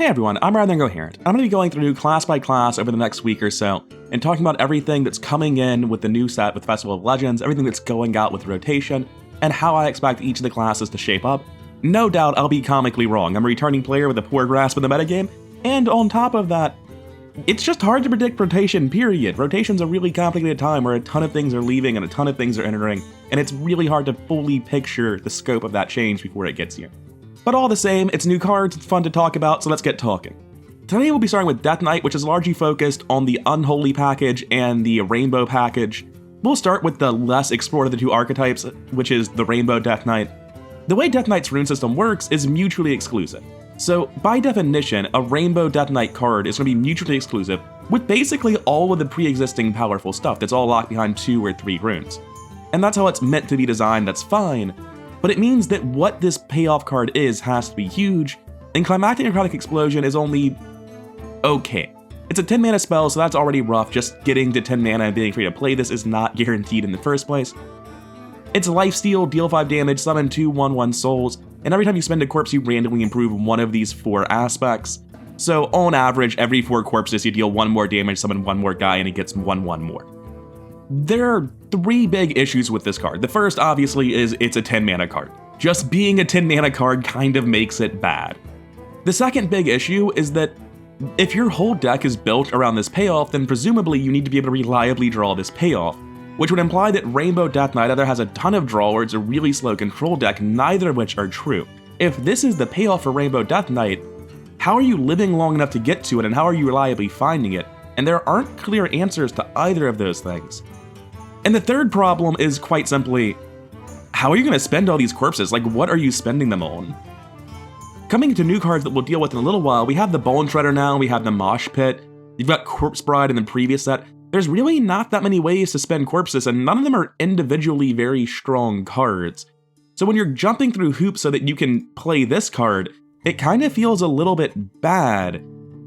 Hey everyone, I'm YEnqoFtvcEk+QEkpMFopkFlrcEoJkF+PkFAA. I'm going to be going through class by class over the next week or so, and talking about everything that's coming in with the new set with Festival of Legends, everything that's going out with rotation, and how I expect each of the classes to shape up. No doubt I'll be comically wrong. I'm a returning player with a poor grasp of the metagame, and on top of that, it's just hard to predict rotation, period. Rotation's a really complicated time where a ton of things are leaving and a ton of things are entering, and it's really hard to fully picture the scope of that change before it gets here. But all the same, it's new cards, it's fun to talk about, so let's get talking. Today we'll be starting with Death Knight, which is largely focused on the Unholy package and the Rainbow package. We'll start with the less explored of the two archetypes, which is the Rainbow Death Knight. The way Death Knight's rune system works is mutually exclusive. So by definition, a Rainbow Death Knight card is going to be mutually exclusive with basically all of the pre-existing powerful stuff that's all locked behind 2 or 3 runes. And that's how it's meant to be designed, that's fine. But it means that what this payoff card is has to be huge, and Climactic Necrotic Explosion is only okay. It's a 10 mana spell, so that's already rough. Just getting to 10 mana and being free to play this is not guaranteed in the first place. It's lifesteal, deal 5 damage, summon 2 1/1 souls, and every time you spend a corpse, you randomly improve one of these 4 aspects. So on average, every 4 corpses, you deal 1 more damage, summon 1 more guy, and it gets 1/1 more. There are 3 big issues with this card. The first, obviously, is it's a 10 mana card. Just being a 10 mana card kind of makes it bad. The second big issue is that if your whole deck is built around this payoff, then presumably you need to be able to reliably draw this payoff, which would imply that Rainbow Death Knight either has a ton of draw or it's a really slow control deck, neither of which are true. If this is the payoff for Rainbow Death Knight, how are you living long enough to get to it, and how are you reliably finding it? And there aren't clear answers to either of those things. And the third problem is quite simply, how are you going to spend all these corpses? Like, what are you spending them on? Coming to new cards that we'll deal with in a little while, we have the Boneshredder now, we have the Mosh Pit, you've got Corpse Bride in the previous set. There's really not that many ways to spend corpses, and none of them are individually very strong cards. So when you're jumping through hoops so that you can play this card, it kind of feels a little bit bad.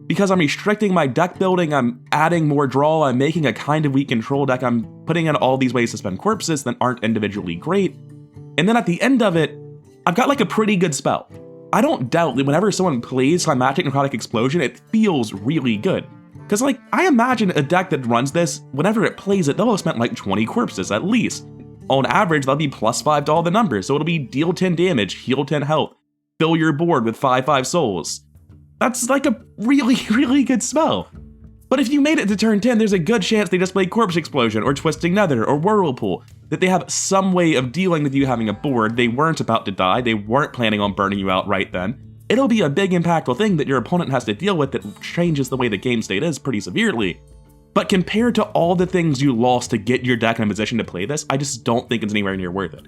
Because I'm restricting my deck building, I'm adding more draw, I'm making a kind of weak control deck, I'm putting in all these ways to spend corpses that aren't individually great. And then at the end of it, I've got like a pretty good spell. I don't doubt that whenever someone plays Climactic Necrotic Explosion, it feels really good. Because like, I imagine a deck that runs this, whenever it plays it, they'll have spent like 20 corpses at least. On average, they'll be +5 to all the numbers, so it'll be deal 10 damage, heal 10 health, fill your board with 5/5 souls. That's like a really, really good spell. But if you made it to turn 10, there's a good chance they just play Corpse Explosion, or Twisting Nether, or Whirlpool, that they have some way of dealing with you having a board. They weren't about to die, they weren't planning on burning you out right then. It'll be a big impactful thing that your opponent has to deal with that changes the way the game state is pretty severely. But compared to all the things you lost to get your deck in a position to play this, I just don't think it's anywhere near worth it.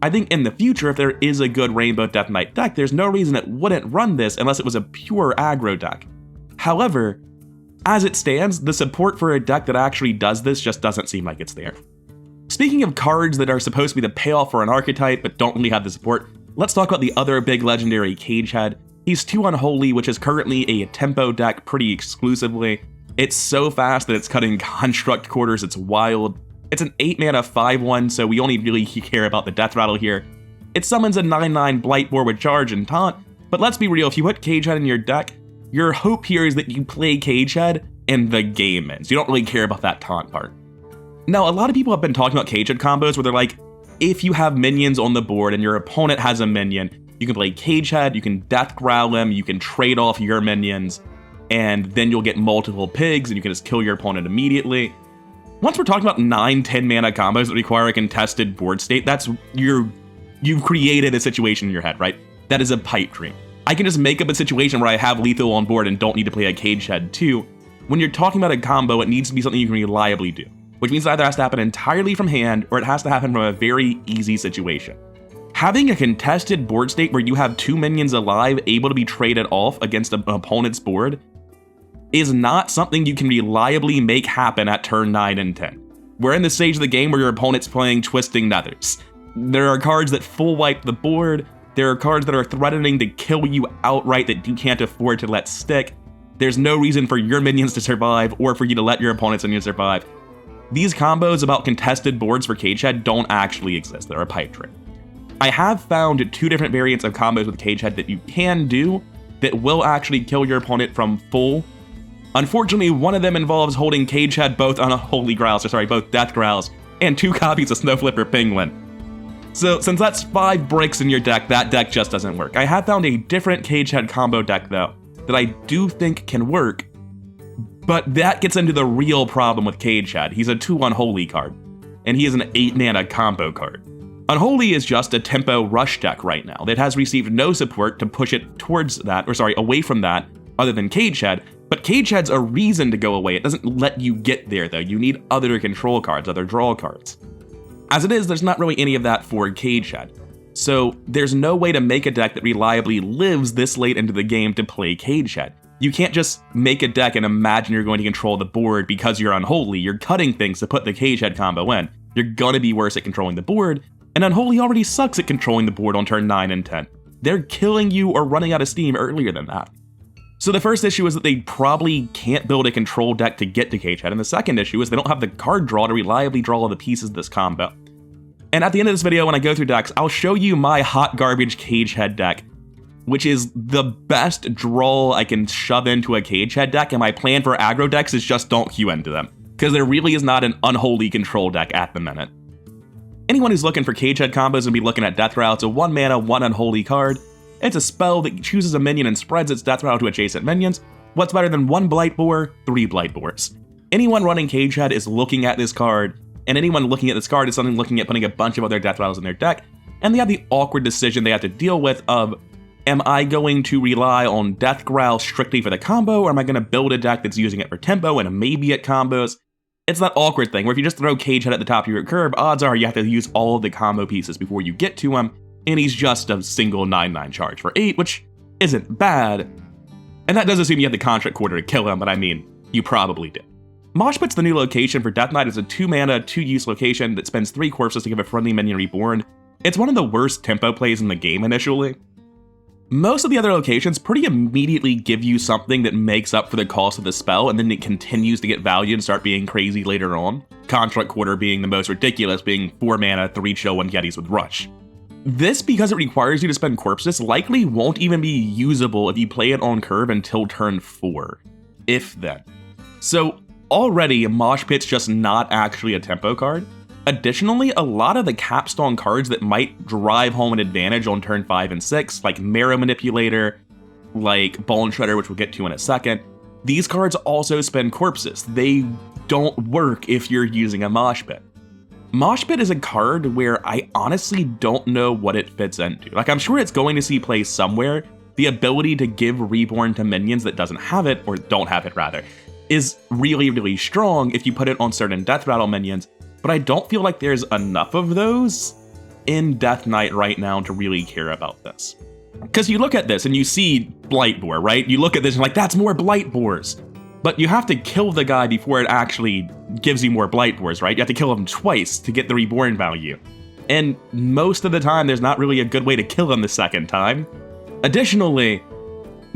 I think in the future, if there is a good Rainbow Death Knight deck, there's no reason it wouldn't run this unless it was a pure aggro deck. However, as it stands, the support for a deck that actually does this just doesn't seem like it's there. Speaking of cards that are supposed to be the payoff for an archetype but don't really have the support, let's talk about the other big legendary, Cagehead. He's 2 Unholy, which is currently a tempo deck pretty exclusively. It's so fast that it's cutting construct quarters, it's wild. It's an 8 mana 5/1, so we only really care about the death rattle here. It summons a 9/9 Blightbore with charge and taunt, but let's be real, if you put Cagehead in your deck, your hope here is that you play Cagehead and the game ends. You don't really care about that taunt part. Now, a lot of people have been talking about Cagehead combos where they're like, if you have minions on the board and your opponent has a minion, you can play Cagehead, you can death growl him, you can trade off your minions, and then you'll get multiple pigs and you can just kill your opponent immediately. Once we're talking about 9-10 mana combos that require a contested board state, that's you've created a situation in your head, right? That is a pipe dream. I can just make up a situation where I have lethal on board and don't need to play a Cagehead too. When you're talking about a combo, it needs to be something you can reliably do, which means it either has to happen entirely from hand or it has to happen from a very easy situation. Having a contested board state where you have 2 minions alive able to be traded off against an opponent's board is not something you can reliably make happen at turn 9 and 10. We're in the stage of the game where your opponent's playing Twisting Nethers. There are cards that full wipe the board, there are cards that are threatening to kill you outright that you can't afford to let stick. There's no reason for your minions to survive or for you to let your opponent's minions survive. These combos about contested boards for Cagehead don't actually exist, they're a pipe dream. I have found 2 different variants of combos with Cagehead that you can do, that will actually kill your opponent from full. Unfortunately, one of them involves holding Cagehead both both Death Growls, and 2 copies of Snowflipper Penguin. So since that's 5 bricks in your deck, that deck just doesn't work. I have found a different Cagehead combo deck though, that I do think can work, but that gets into the real problem with Cagehead. He's a 2 Unholy card, and he is an 8 mana combo card. Unholy is just a tempo rush deck right now that has received no support to push it towards that, away from that, other than Cagehead, but Cagehead's a reason to go away. It doesn't let you get there though. You need other control cards, other draw cards. As it is, there's not really any of that for Cagehead. So there's no way to make a deck that reliably lives this late into the game to play Cagehead. You can't just make a deck and imagine you're going to control the board because you're Unholy. You're cutting things to put the Cagehead combo in. You're gonna be worse at controlling the board, and Unholy already sucks at controlling the board on turn 9 and 10. They're killing you or running out of steam earlier than that. So the first issue is that they probably can't build a control deck to get to Cagehead, and the second issue is they don't have the card draw to reliably draw all the pieces of this combo. And at the end of this video, when I go through decks, I'll show you my hot garbage Cagehead deck, which is the best draw I can shove into a Cagehead deck, and my plan for aggro decks is just don't queue into them, because there really is not an Unholy control deck at the minute. Anyone who's looking for Cagehead combos will be looking at Death Rattle. It's a 1 mana, 1 Unholy card. It's a spell that chooses a minion and spreads its Death Rattle to adjacent minions. What's better than 1 Blightbore? 3 Blightbores. Anyone running Cagehead is looking at this card, and anyone looking at this card is suddenly looking at putting a bunch of other Death Rattles in their deck, and they have the awkward decision they have to deal with of, am I going to rely on Death Growl strictly for the combo, or am I going to build a deck that's using it for tempo and maybe it combos? It's that awkward thing where if you just throw Cagehead at the top of your curve, odds are you have to use all of the combo pieces before you get to him, and he's just a single 9/9 charge for 8, which isn't bad. And that does assume you have the Contract Quarter to kill him, but I mean, you probably did. Mosh Pit's the new location for Death Knight. It's a 2 mana, 2-use location that spends 3 corpses to give a friendly minion reborn. It's one of the worst tempo plays in the game initially. Most of the other locations pretty immediately give you something that makes up for the cost of the spell, and then it continues to get value and start being crazy later on. Contract Quarter being the most ridiculous, being 4 mana, 3 chill, 1 Yetis with Rush. This, because it requires you to spend corpses, likely won't even be usable if you play it on curve until turn 4, if then. So already, Mosh Pit's just not actually a tempo card. Additionally, a lot of the capstone cards that might drive home an advantage on turn 5 and 6, like Marrow Manipulator, like Boneshredder, which we'll get to in a second, these cards also spend corpses. They don't work if you're using a Mosh Pit. Mosh Pit is a card where I honestly don't know what it fits into. Like, I'm sure it's going to see play somewhere. The ability to give Reborn to minions that doesn't have it, or don't have it rather, is really, really strong if you put it on certain Death Rattle minions, but I don't feel like there's enough of those in Death Knight right now to really care about this. Because you look at this and you see Blightbore, right? You look at this and you're like, that's more Blightbores. But you have to kill the guy before it actually gives you more Blightbores, right? You have to kill him twice to get the reborn value. And most of the time, there's not really a good way to kill him the second time. Additionally,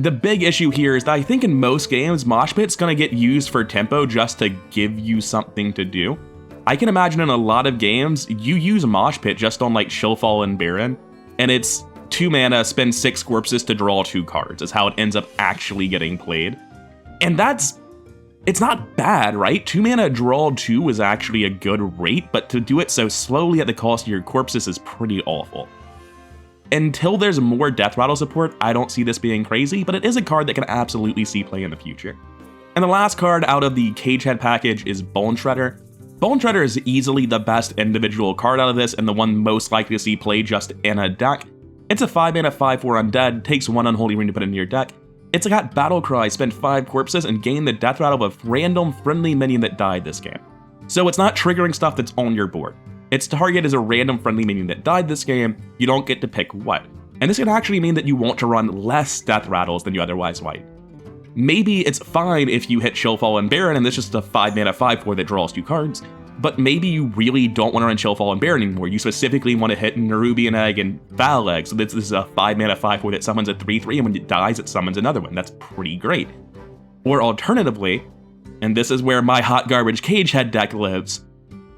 the big issue here is that I think in most games, Mosh Pit's gonna get used for tempo just to give you something to do. I can imagine in a lot of games, you use Mosh Pit just on like Shillfall and Baron, and it's 2 mana, spend 6 corpses to draw 2 cards, is how it ends up actually getting played. And it's not bad, right? 2 mana draw 2 is actually a good rate, but to do it so slowly at the cost of your corpses is pretty awful. Until there's more Death Rattle support, I don't see this being crazy, but it is a card that can absolutely see play in the future. And the last card out of the Cagehead package is Boneshredder. Boneshredder is easily the best individual card out of this and the one most likely to see play just in a deck. It's a 5 mana 5/4 undead, takes 1 Unholy Ring to put into your deck. It's got Battle Cry, spend 5 corpses, and gain the Death Rattle of a random friendly minion that died this game. So it's not triggering stuff that's on your board. Its target is a random friendly minion that died this game, you don't get to pick what. And this can actually mean that you want to run less Death Rattles than you otherwise might. Maybe it's fine if you hit Shillfall and Baron and this is just a 5 mana 5/4 that draws 2 cards, but maybe you really don't want to run Shillfall and Baron anymore. You specifically want to hit Nerubian Egg and Foul Egg, so this is a 5 mana 5/4 that summons a 3/3, and when it dies, it summons another one. That's pretty great. Or alternatively, and this is where my hot garbage Cagehead deck lives,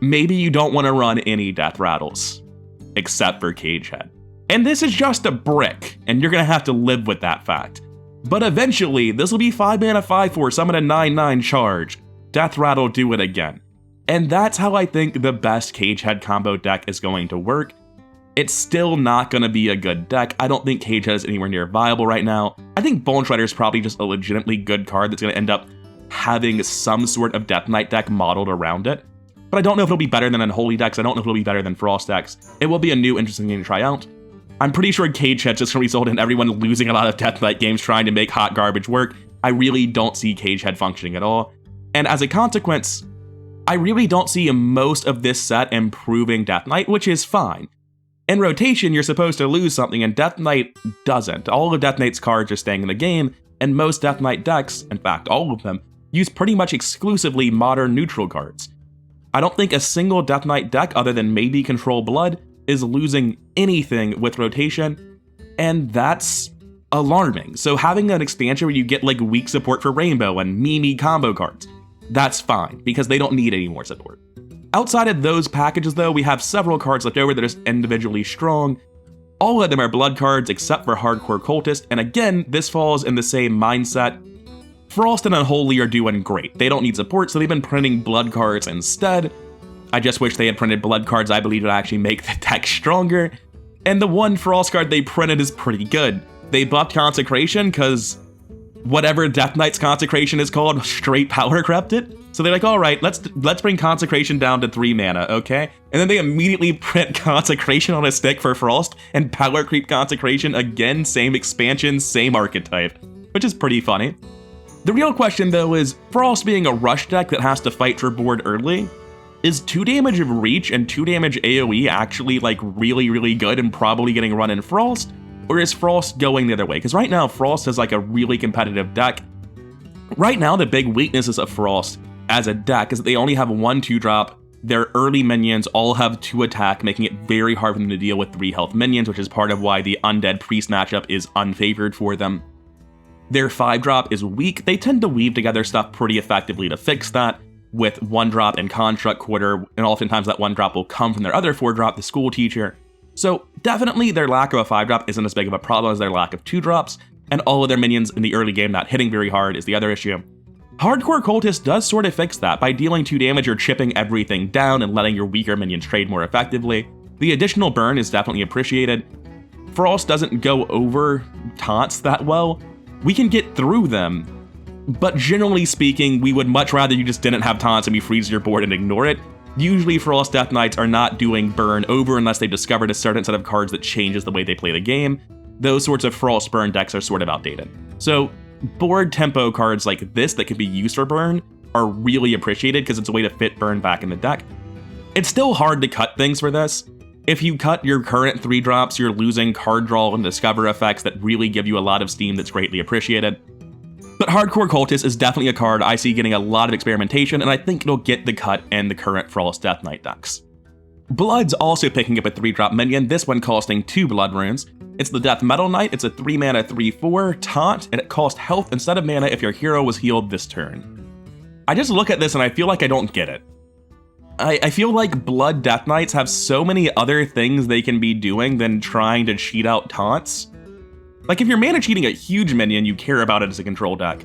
maybe you don't want to run any Death Rattles, except for Cagehead. And this is just a brick, and you're going to have to live with that fact. But eventually, this will be 5 mana 5/4, summon a 9/9 charge. Death Rattle, do it again. And that's how I think the best Cagehead combo deck is going to work. It's still not going to be a good deck. I don't think Cagehead is anywhere near viable right now. I think Boneshredder is probably just a legitimately good card that's going to end up having some sort of Death Knight deck modeled around it. But I don't know if it'll be better than Unholy decks. I don't know if it'll be better than Frost decks. It will be a new interesting thing to try out. I'm pretty sure Cagehead's just going to result in everyone losing a lot of Death Knight games trying to make hot garbage work. I really don't see Cagehead functioning at all. And as a consequence, I really don't see most of this set improving Death Knight, which is fine. In rotation, you're supposed to lose something, and Death Knight doesn't. All of Death Knight's cards are staying in the game, and most Death Knight decks, in fact all of them, use pretty much exclusively modern neutral cards. I don't think a single Death Knight deck, other than maybe Control Blood, is losing anything with rotation, and that's alarming. So having an expansion where you get like weak support for Rainbow and Mimi combo cards, that's fine, because they don't need any more support. Outside of those packages though, we have several cards left over that are individually strong. All of them are blood cards except for Hardcore Cultist, and again, this falls in the same mindset. Frost and Unholy are doing great. They don't need support, so they've been printing blood cards instead. I just wish they had printed blood cards. I believe it would actually make the deck stronger. And the one Frost card they printed is pretty good. They buffed Consecration because whatever Death Knight's Consecration is called straight power crept it. So they're like, all right, let's bring Consecration down to 3 mana, okay? And then they immediately print Consecration on a stick for Frost and power creep Consecration again, same expansion, same archetype, which is pretty funny. The real question though is, Frost being a rush deck that has to fight for board early, is 2 damage of reach and 2 damage AoE actually like really good and probably getting run in Frost? Or is Frost going the other way? Because right now Frost is like a really competitive deck. Right now the big weaknesses of Frost as a deck is that they only have 1 2-drop. Their early minions all have 2 attack, making it very hard for them to deal with 3 health minions, which is part of why the Undead Priest matchup is unfavored for them. Their 5-drop is weak. They tend to weave together stuff pretty effectively to fix that, with 1-drop and Construct Quarter, and oftentimes that 1-drop will come from their other 4-drop, the School Teacher. So definitely their lack of a 5-drop isn't as big of a problem as their lack of 2-drops, and all of their minions in the early game not hitting very hard is the other issue. Hardcore Cultist does sort of fix that by dealing 2 damage or chipping everything down and letting your weaker minions trade more effectively. The additional burn is definitely appreciated. Frost doesn't go over taunts that well. We can get through them, but generally speaking, we would much rather you just didn't have taunts and we freeze your board and ignore it. Usually Frost Death Knights are not doing burn over unless they've discovered a certain set of cards that changes the way they play the game. Those sorts of Frost burn decks are sort of outdated. So board tempo cards like this that can be used for burn are really appreciated because it's a way to fit burn back in the deck. It's still hard to cut things for this. If you cut your current 3-drops, you're losing card draw and discover effects that really give you a lot of steam that's greatly appreciated. But Hardcore Cultist is definitely a card I see getting a lot of experimentation, and I think it'll get the cut in the current Frost Death Knight decks. Blood's also picking up a 3-drop minion, this one costing 2 blood runes. It's the Death Metal Knight. It's a 3 mana 3/4 taunt, and it costs health instead of mana if your hero was healed this turn. I just look at this and I feel like I don't get it. I feel like Blood Death Knights have so many other things they can be doing than trying to cheat out taunts. Like if you're mana cheating a huge minion, you care about it as a control deck.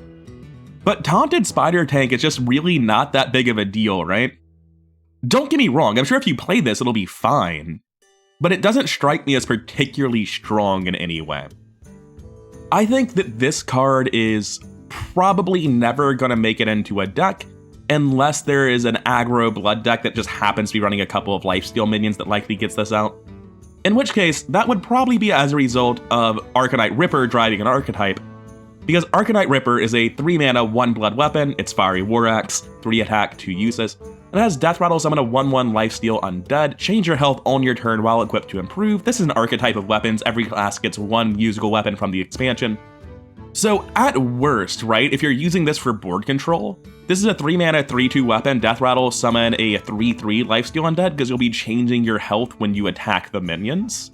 But Taunted Spider Tank is just really not that big of a deal, right? Don't get me wrong, I'm sure if you play this, it'll be fine. But it doesn't strike me as particularly strong in any way. I think that this card is probably never gonna make it into a deck unless there is an aggro blood deck that just happens to be running a couple of lifesteal minions that likely gets this out. In which case, that would probably be as a result of Arcanite Ripper driving an archetype, because Arcanite Ripper is a 3 mana 1 blood weapon, it's Fiery War Axe, 3 attack, 2 uses, and it has Death Rattle summon a 1/1 lifesteal undead, change your health on your turn while equipped to improve. This is an archetype of weapons, every class gets 1 usable weapon from the expansion. So at worst, right, if you're using this for board control, this is a 3 mana 3/2 weapon, Death Rattle, summon a 3/3 lifesteal undead because you'll be changing your health when you attack the minions.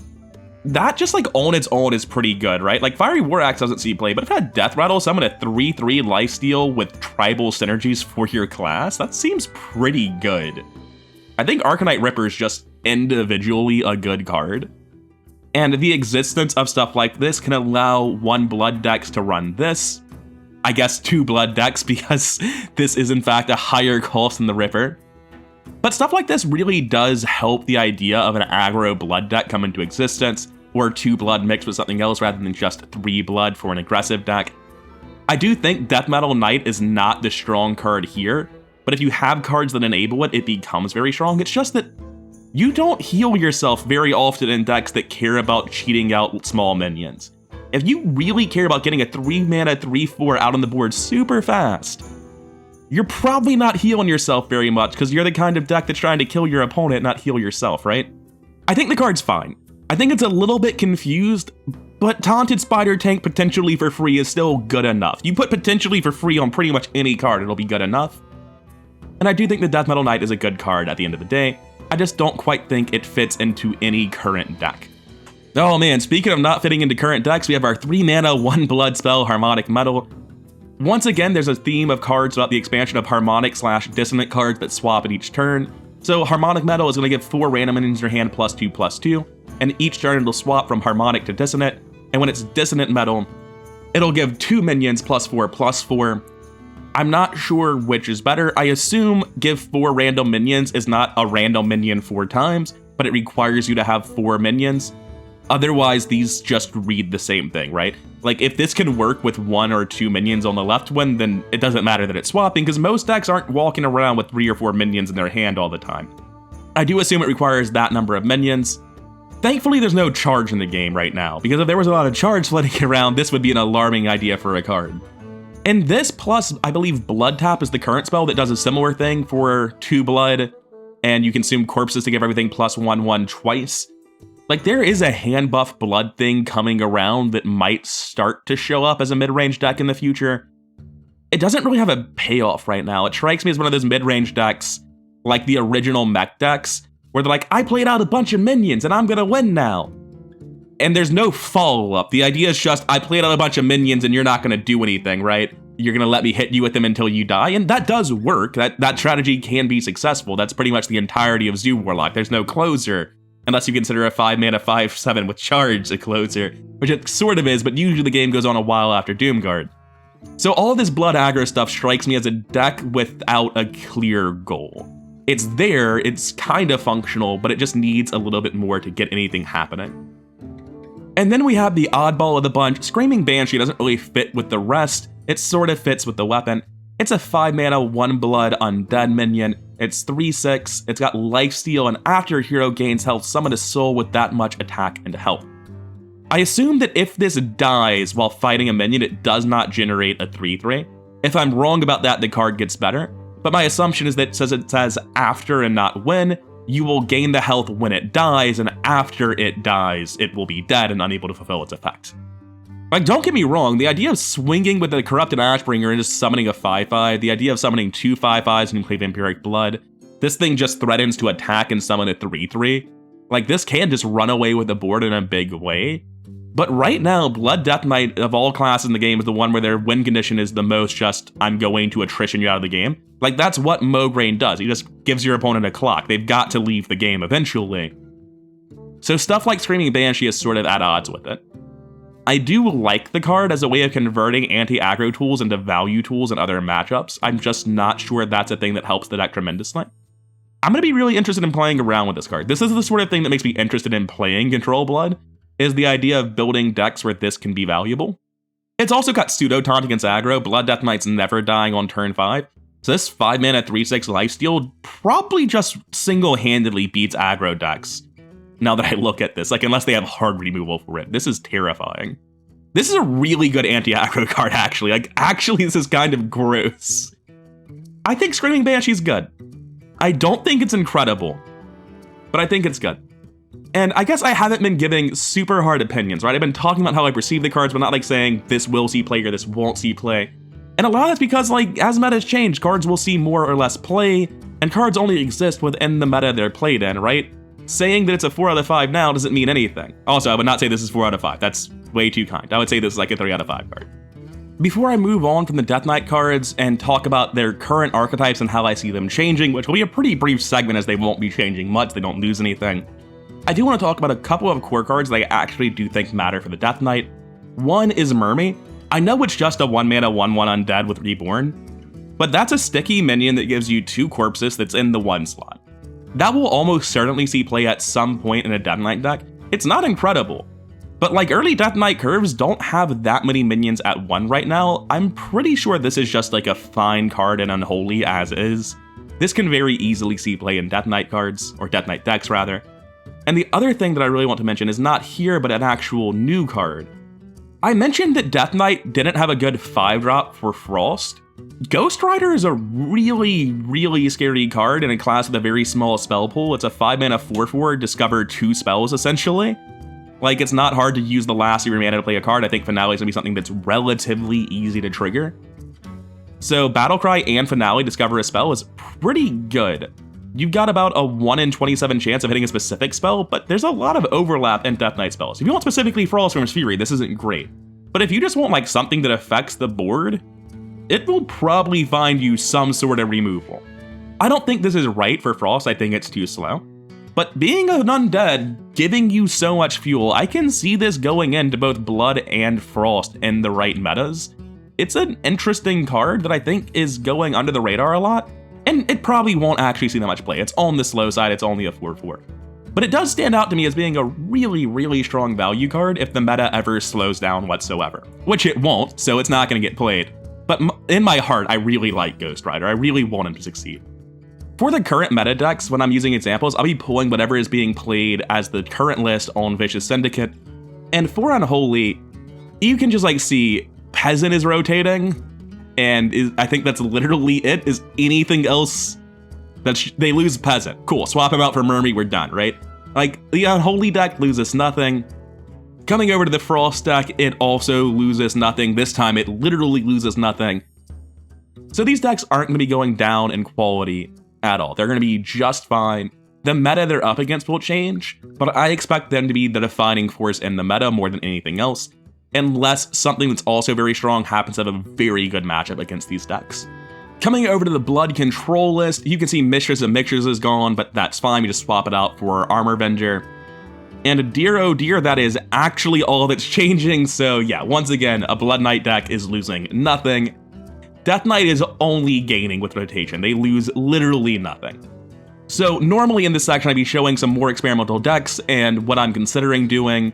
That just like on its own is pretty good, right? Like Fiery War Axe doesn't see play, but if it had Death Rattle summon a 3/3 lifesteal with tribal synergies for your class, that seems pretty good. I think Arcanite Ripper is just individually a good card. And the existence of stuff like this can allow 1 blood decks to run this. I guess 2 blood decks, because this is in fact a higher cost than the Ripper. But stuff like this really does help the idea of an aggro blood deck come into existence, or 2 blood mixed with something else rather than just 3 blood for an aggressive deck. I do think Death Metal Knight is not the strong card here, but if you have cards that enable it, it becomes very strong. It's just that you don't heal yourself very often in decks that care about cheating out small minions. If you really care about getting a 3-mana 3/4 out on the board super fast, you're probably not healing yourself very much because you're the kind of deck that's trying to kill your opponent, not heal yourself, right? I think the card's fine. I think it's a little bit confused, but Taunted Spider Tank potentially for free is still good enough. You put potentially for free on pretty much any card, it'll be good enough. And I do think the Death Metal Knight is a good card at the end of the day. I just don't quite think it fits into any current deck. Oh man, speaking of not fitting into current decks, we have our 3-mana 1 blood spell, Harmonic Metal. Once again, there's a theme of cards about the expansion of harmonic/dissonant cards that swap at each turn. So Harmonic Metal is going to give 4 random minions in your hand +2/+2, and each turn it'll swap from harmonic to dissonant, and when it's dissonant metal, it'll give 2 minions +4/+4. I'm not sure which is better. I assume give 4 random minions is not a random minion 4 times, but it requires you to have 4 minions. Otherwise, these just read the same thing, right? Like, if this can work with 1 or 2 minions on the left one, then it doesn't matter that it's swapping, because most decks aren't walking around with 3 or 4 minions in their hand all the time. I do assume it requires that number of minions. Thankfully, there's no charge in the game right now, because if there was a lot of charge floating around, this would be an alarming idea for a card. And this, plus, I believe Blood Tap is the current spell that does a similar thing for 2 blood, and you consume corpses to give everything +1/1 twice. Like, there is a hand buff blood thing coming around that might start to show up as a mid-range deck in the future. It doesn't really have a payoff right now. It strikes me as one of those mid-range decks, like the original mech decks, where they're like, I played out a bunch of minions and I'm gonna win now. And there's no follow-up. The idea is just, I played out a bunch of minions and you're not gonna do anything, right? You're gonna let me hit you with them until you die, and that does work. That strategy can be successful. That's pretty much the entirety of Zoo Warlock. There's no closer. Unless you consider a 5-mana 5/7 with charge a closer, which it sort of is, but usually the game goes on a while after Doomguard. So all of this blood aggro stuff strikes me as a deck without a clear goal. It's there, it's kind of functional, but it just needs a little bit more to get anything happening. And then we have the oddball of the bunch. Screaming Banshee doesn't really fit with the rest. It sort of fits with the weapon. It's a 5-mana 1 blood undead minion. It's 3/6, it's got lifesteal, and after your hero gains health, summon a soul with that much attack and health. I assume that if this dies while fighting a minion, it does not generate a 3/3. If I'm wrong about that, the card gets better, but my assumption is that it says after and not when, you will gain the health when it dies, and after it dies, it will be dead and unable to fulfill its effect. Like, don't get me wrong, the idea of swinging with the Corrupted Ashbringer and just summoning a 5/5, the idea of summoning 2 5/5s and Enclave Vampiric Blood, this thing just threatens to attack and summon a 3/3. Like, this can just run away with the board in a big way. But right now, Blood Death Knight of all classes in the game is the one where their win condition is the most just, I'm going to attrition you out of the game. Like, that's what Mograine does. He just gives your opponent a clock. They've got to leave the game eventually. So stuff like Screaming Banshee is sort of at odds with it. I do like the card as a way of converting anti-aggro tools into value tools in other matchups. I'm just not sure that's a thing that helps the deck tremendously. I'm going to be really interested in playing around with this card. This is the sort of thing that makes me interested in playing Control Blood, is the idea of building decks where this can be valuable. It's also got pseudo-taunt against aggro. Blood Death Knight's never dying on turn 5. So this 5-mana 3/6 lifesteal probably just single-handedly beats aggro decks. Now that I look at this, like, unless they have hard removal for it, this is terrifying. This is a really good anti-aggro card, actually. Like, actually, this is kind of gross. I think Screaming Banshee's good. I don't think it's incredible, but I think it's good. And I guess I haven't been giving super hard opinions, right? I've been talking about how I perceive the cards, but not like saying this will see play or this won't see play. And a lot of that's because, like, as metas change, cards will see more or less play, and cards only exist within the meta they're played in, right? Saying that it's a 4 out of 5 now doesn't mean anything. Also, I would not say this is 4 out of 5. That's way too kind. I would say this is like a 3 out of 5 card. Before I move on from the Death Knight cards and talk about their current archetypes and how I see them changing, which will be a pretty brief segment as they won't be changing much, they don't lose anything, I do want to talk about a couple of core cards that I actually do think matter for the Death Knight. One is Mermy. I know it's just a 1-mana 1/1 undead with Reborn, but that's a sticky minion that gives you 2 corpses that's in the 1 slot. That will almost certainly see play at some point in a Death Knight deck. It's not incredible, but like early Death Knight curves don't have that many minions at 1 right now. I'm pretty sure this is just like a fine card in Unholy as is. This can very easily see play in Death Knight cards, or Death Knight decks rather. And the other thing that I really want to mention is not here, but an actual new card. I mentioned that Death Knight didn't have a good 5-drop for Frost. Ghost Rider is a really scary card in a class with a very small spell pool. It's a 5-mana 4/4, discover 2 spells essentially. Like, it's not hard to use the last of your mana to play a card. I think Finale is gonna be something that's relatively easy to trigger. So Battlecry and Finale discover a spell is pretty good. You've got about a 1 in 27 chance of hitting a specific spell, but there's a lot of overlap in Death Knight spells. If you want specifically Frostworm's Fury, this isn't great. But if you just want like something that affects the board, it will probably find you some sort of removal. I don't think this is right for Frost, I think it's too slow. But being an undead, giving you so much fuel, I can see this going into both Blood and Frost in the right metas. It's an interesting card that I think is going under the radar a lot, and it probably won't actually see that much play. It's on the slow side, it's only a 4/4. But it does stand out to me as being a really strong value card if the meta ever slows down whatsoever. Which it won't, so it's not going to get played. But in my heart, I really like Ghost Rider. I really want him to succeed. For the current meta decks, when I'm using examples, I'll be pulling whatever is being played as the current list on Vicious Syndicate. And for Unholy, you can just like see Peasant is rotating, and I think that's literally it. Is anything else they lose Peasant? Cool, swap him out for Mermy, we're done, right? Like, the Unholy deck loses nothing. Coming over to the Frost deck, it also loses nothing. This time, it literally loses nothing. So these decks aren't going to be going down in quality at all. They're going to be just fine. The meta they're up against will change, but I expect them to be the defining force in the meta more than anything else, unless something that's also very strong happens to have a very good matchup against these decks. Coming over to the Blood control list, you can see Mistress of Mixtures is gone, but that's fine, we just swap it out for Armor Venger. And dear oh dear, that is actually all that's changing, so yeah, once again, a Blood Knight deck is losing nothing. Death Knight is only gaining with rotation, they lose literally nothing. So normally in this section I'd be showing some more experimental decks and what I'm considering doing,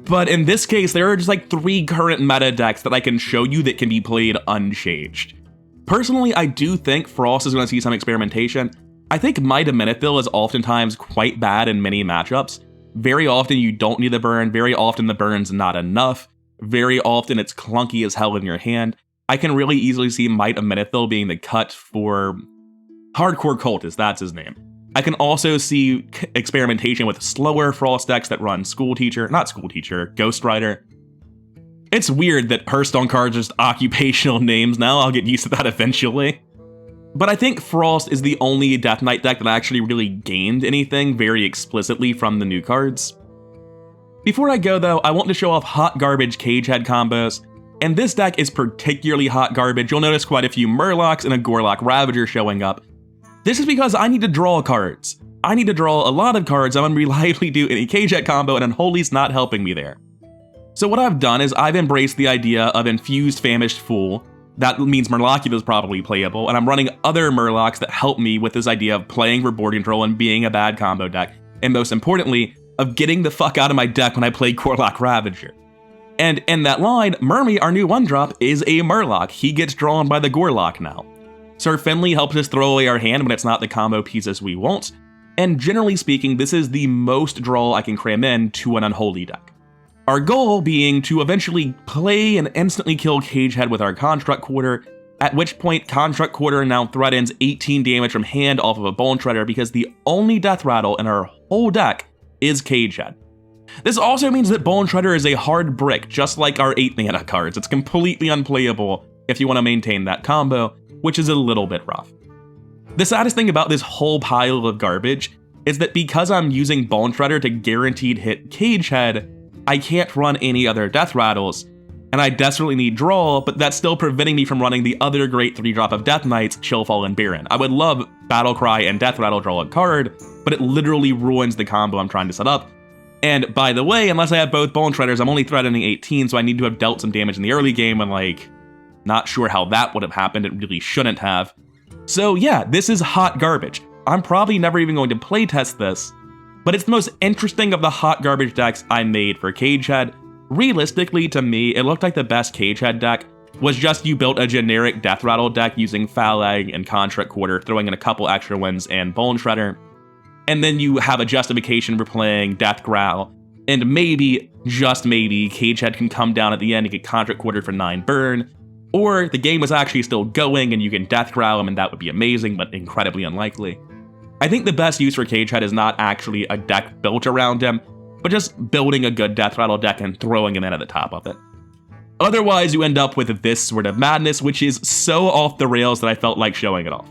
but in this case there are just like 3 current meta decks that I can show you that can be played unchanged. Personally, I do think Frost is going to see some experimentation. I think Might of Menethil is oftentimes quite bad in many matchups. Very often you don't need the burn, very often the burn's not enough, very often it's clunky as hell in your hand. I can really easily see Might of Menethil being the cut for Hardcore Cultist, that's his name. I can also see experimentation with slower Frost decks that run Ghost Rider. It's weird that Hearthstone cards are just occupational names now, I'll get used to that eventually. But I think Frost is the only Death Knight deck that actually really gained anything very explicitly from the new cards. Before I go though, I want to show off hot garbage Cagehead combos, and this deck is particularly hot garbage. You'll notice quite a few Murlocs and a Gorlock Ravager showing up. This is because I need to draw cards. I need to draw a lot of cards. I'm unreliably do any Cagehead combo, and Unholy's not helping me there. So what I've done is I've embraced the idea of Infused Famished Fool. That means Murloc is probably playable, and I'm running other Murlocs that help me with this idea of playing for board control and being a bad combo deck, and most importantly, of getting the fuck out of my deck when I play Gorlock Ravager. And in that line, Mermy, our new 1-drop, is a Murloc. He gets drawn by the Gorlock now. Sir Finley helps us throw away our hand when it's not the combo pieces we want, and generally speaking, this is the most draw I can cram in to an Unholy deck. Our goal being to eventually play and instantly kill Cagehead with our Construct Quarter, at which point Construct Quarter now threatens 18 damage from hand off of a Boneshredder because the only death rattle in our whole deck is Cagehead. This also means that Boneshredder is a hard brick, just like our 8-mana cards. It's completely unplayable if you want to maintain that combo, which is a little bit rough. The saddest thing about this whole pile of garbage is that because I'm using Boneshredder to guaranteed hit Cagehead, I can't run any other death rattles, and I desperately need draw, but that's still preventing me from running the other great 3-drop of Death Knights, Chillfall and Baron. I would love Battle Cry and Death Rattle draw a card, but it literally ruins the combo I'm trying to set up. And by the way, unless I have both Boneshredders, I'm only threatening 18, so I need to have dealt some damage in the early game, and like, not sure how that would have happened. It really shouldn't have. So yeah, this is hot garbage. I'm probably never even going to playtest this, but it's the most interesting of the hot garbage decks I made for Cagehead. Realistically, to me, it looked like the best Cagehead deck was just you built a generic Death Rattle deck using Foul Egg and Contract Quarter, throwing in a couple extra wins and Boneshredder, and then you have a justification for playing Death Growl, and maybe, just maybe, Cagehead can come down at the end and get Contract Quarter for 9 burn, or the game was actually still going and you can Death Growl him and that would be amazing, but incredibly unlikely. I think the best use for Cagehead is not actually a deck built around him, but just building a good Death Rattle deck and throwing him in at the top of it. Otherwise, you end up with this sort of madness, which is so off the rails that I felt like showing it off.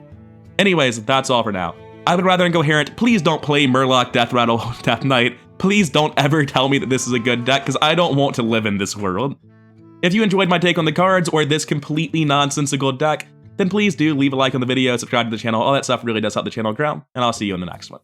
Anyways, that's all for now. I would rather Incoherent, please don't play Murloc, Death Rattle, Death Knight. Please don't ever tell me that this is a good deck, because I don't want to live in this world. If you enjoyed my take on the cards, or this completely nonsensical deck, then please do leave a like on the video, subscribe to the channel, all that stuff really does help the channel grow, and I'll see you in the next one.